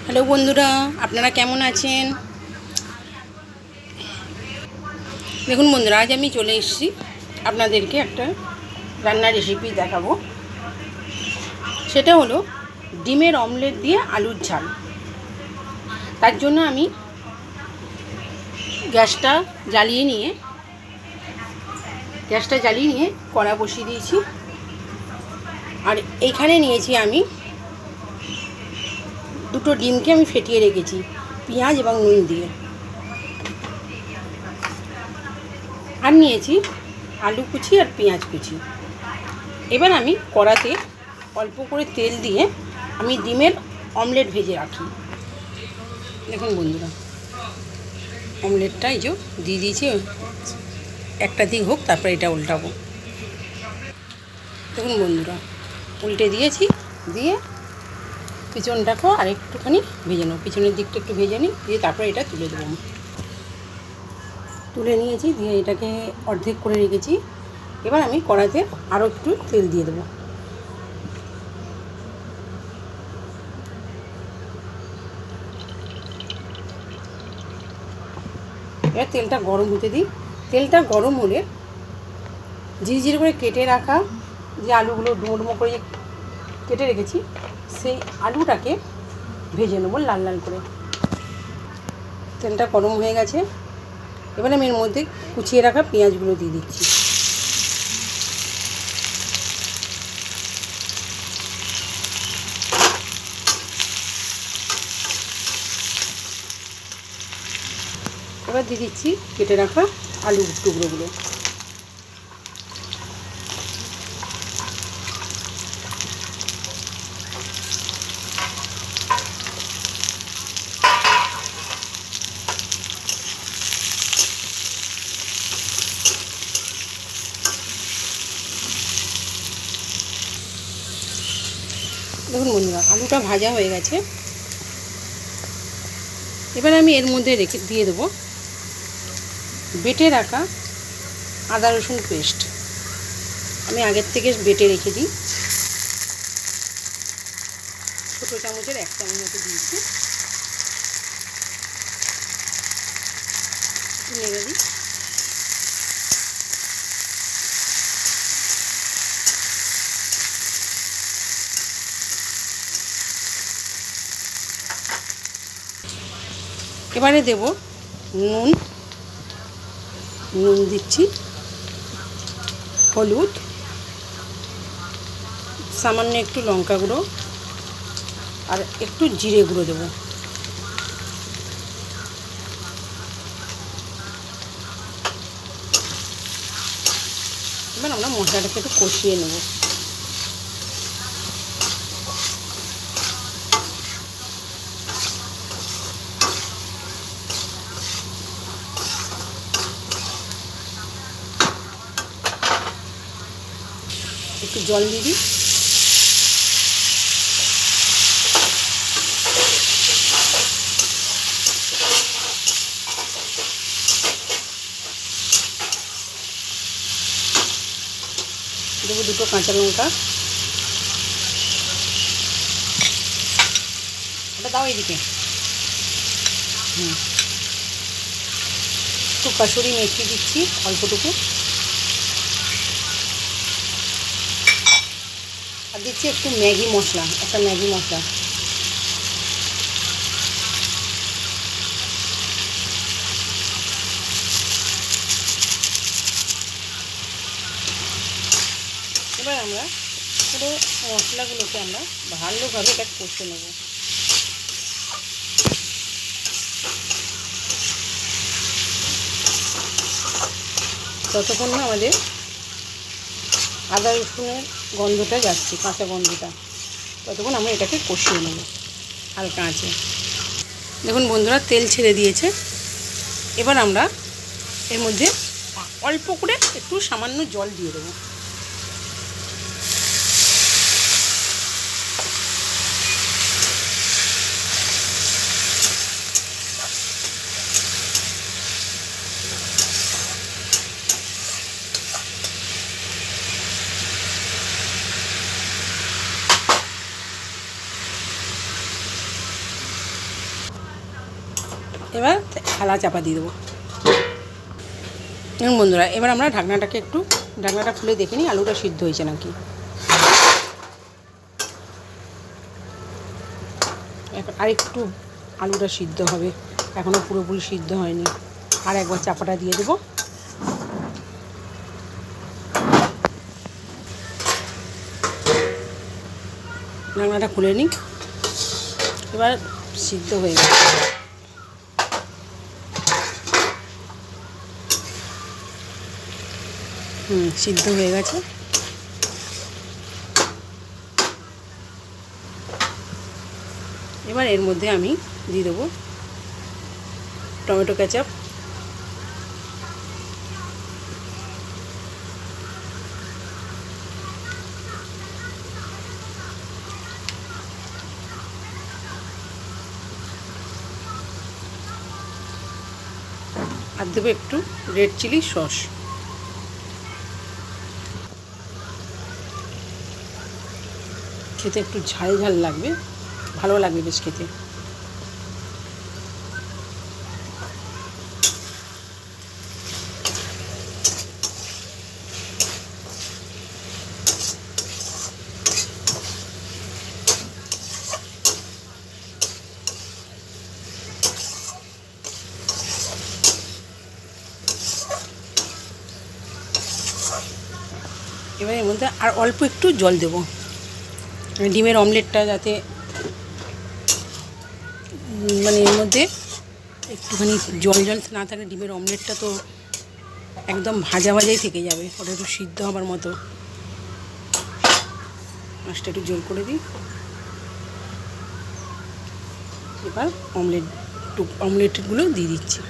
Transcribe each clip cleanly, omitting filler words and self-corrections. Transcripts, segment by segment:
Hello বন্ধুরা, আপনারা কেমন আছেন? দেখুন বন্ধুরা, আজ আমি চলে এসেছি আপনাদেরকে একটা রান্নার রেসিপি দেখাবো। সেটা হলো ডিমের অমলেট দিয়ে আলুর ঝাল। তার জন্য আমি গ্যাসটা জ্বালিয়ে নিয়ে কড়া বসিয়ে দিয়েছি। আর এইখানে নিয়েছি আমি দুটো ডিমকে আমি ফেটিয়ে রেখেছি পেঁয়াজ এবং নুন দিয়ে। আর নিয়েছি আলু কুচি আর পেঁয়াজ কুচি। এবার আমি কড়াতে অল্প করে তেল দিয়ে আমি ডিমের অমলেট ভেজে রাখি। দেখুন বন্ধুরা, অমলেটটা এই যে দিয়ে দিয়েছি, একটা দিক হোক, তারপরে এটা উল্টাবো। দেখুন বন্ধুরা, উল্টে দিয়েছি, দিয়ে পিছনটাকেও আর একটুখানি ভেজে নেব, পিছনের দিকটা একটু ভেজে নিই, দিয়ে তারপরে এটা তুলে দেবো। তুলে নিয়েছি, দিয়ে এটাকে অর্ধেক করে রেখেছি। এবার আমি কড়াতে আরও একটু তেল দিয়ে দেবো। এবার তেলটা গরম হতে দিই। তেলটা গরম হলে ঝিরঝির করে কেটে রাখা যে আলুগুলো ডুমো ডুমো করে কেটে রেখেছি, সেই আলুটাকে ভেজে নেবো লাল লাল করে। তেলটা গরম হয়ে গেছে, এবার আমি এর মধ্যে কুচিয়ে রাখা পেঁয়াজগুলো দিয়ে দিচ্ছি। এবার দিয়ে দিচ্ছি কেটে রাখা আলুর টুকরোগুলো। দেখুন বন্ধুরা, আলুটা ভাজা হয়ে গেছে। এবার আমি এর মধ্যে দিয়ে দেবো বেটে রাখা আদা রসুন পেস্ট। আমি আগের থেকে বেটে রেখে দিই, ছোটো চামচের 1 চামচ মতো দিয়েছি। নেড়ে দিই। এবারে দেব নুন দিচ্ছি, হলুদ, সামান্য একটু লঙ্কা গুঁড়ো আর একটু জিরে গুঁড়ো দেবো। এবার আমরা মশলাটাকে একটু কষিয়ে নেব। একটু জল দিয়ে দিই। দেবো 2 কাঁচা লঙ্কা। ওটা দাও এদিকে। একটু কাসুরি মেথি দিচ্ছি অল্পটুকু, আর দিচ্ছি একটু ম্যাগি মশলা, একটা ম্যাগি মশলা। এবার আমরা পুরো মশলাগুলোকে আমরা ভালোভাবে এটা কষে নেব। ততক্ষণ না আমাদের আদা রসুনের গন্ধটা যাচ্ছে, কাঁচা গন্ধটা, ততক্ষণ আমরা এটাকে কষিয়ে নেব হালকা আঁচে। দেখুন বন্ধুরা, তেল ছেড়ে দিয়েছে। এবার আমরা এর মধ্যে অল্প করে একটু সামান্য জল দিয়ে দেবো। এবার থালা চাপা দিয়ে দেবো। বন্ধুরা এবার আমরা ঢাকনাটা খুলে দেখে নিই আলুটা সিদ্ধ হয়েছে নাকি। আর একটু আলুটা সিদ্ধ হবে, এখনও পুরোপুরি সিদ্ধ হয়নি। আর একবার চাপাটা দিয়ে দেবো। ঢাকনাটা খুলে নিই। এবার সিদ্ধ হয়ে গেছে। সিদ্ধ হয়ে গেছে। এবার এর মধ্যে আমি দিয়ে দেবো টমেটো কেচাপ, আর দেবো একটু রেড চিলি সস। খেতে একটু ঝাল ঝাল লাগবে, ভালো লাগবে বেশ খেতে। এবার এর মধ্যে আর অল্প একটু জল দেবো, ডিমের অমলেটটা যাতে মানে এর মধ্যে একটুখানি জল না থাকলে ডিমের অমলেটটা তো একদম ভাজা ভাজাই থেকে যাবে, ওটা একটু সিদ্ধ হবার মতো। মাছটা একটু জোর করে দিই। এবার অমলেটগুলো দিয়ে দিচ্ছি।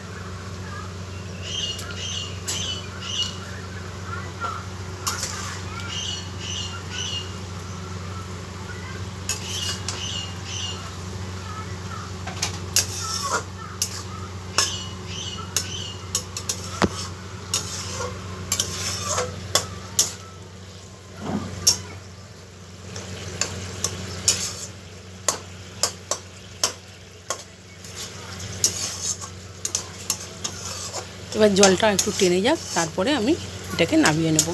এবার জলটা একটু টেনে যাক, তারপরে আমি এটাকে নামিয়ে নেব।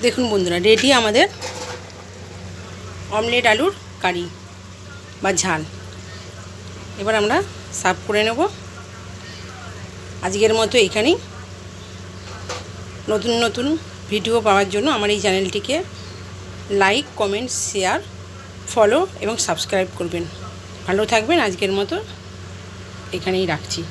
দেখুন বন্ধুরা, রেডি আমাদের অমলেট আলুর কারি বা ঝাল। এবার আমরা সার্ভ করে নেব। আজকের মতো এখানেই। নতুন নতুন ভিডিও পাওয়ার জন্য আমার এই চ্যানেলটিকে লাইক, কমেন্ট, শেয়ার, ফলো এবং সাবস্ক্রাইব করবেন। ভালো থাকবেন। আজকের মতো এখানেই রাখছি।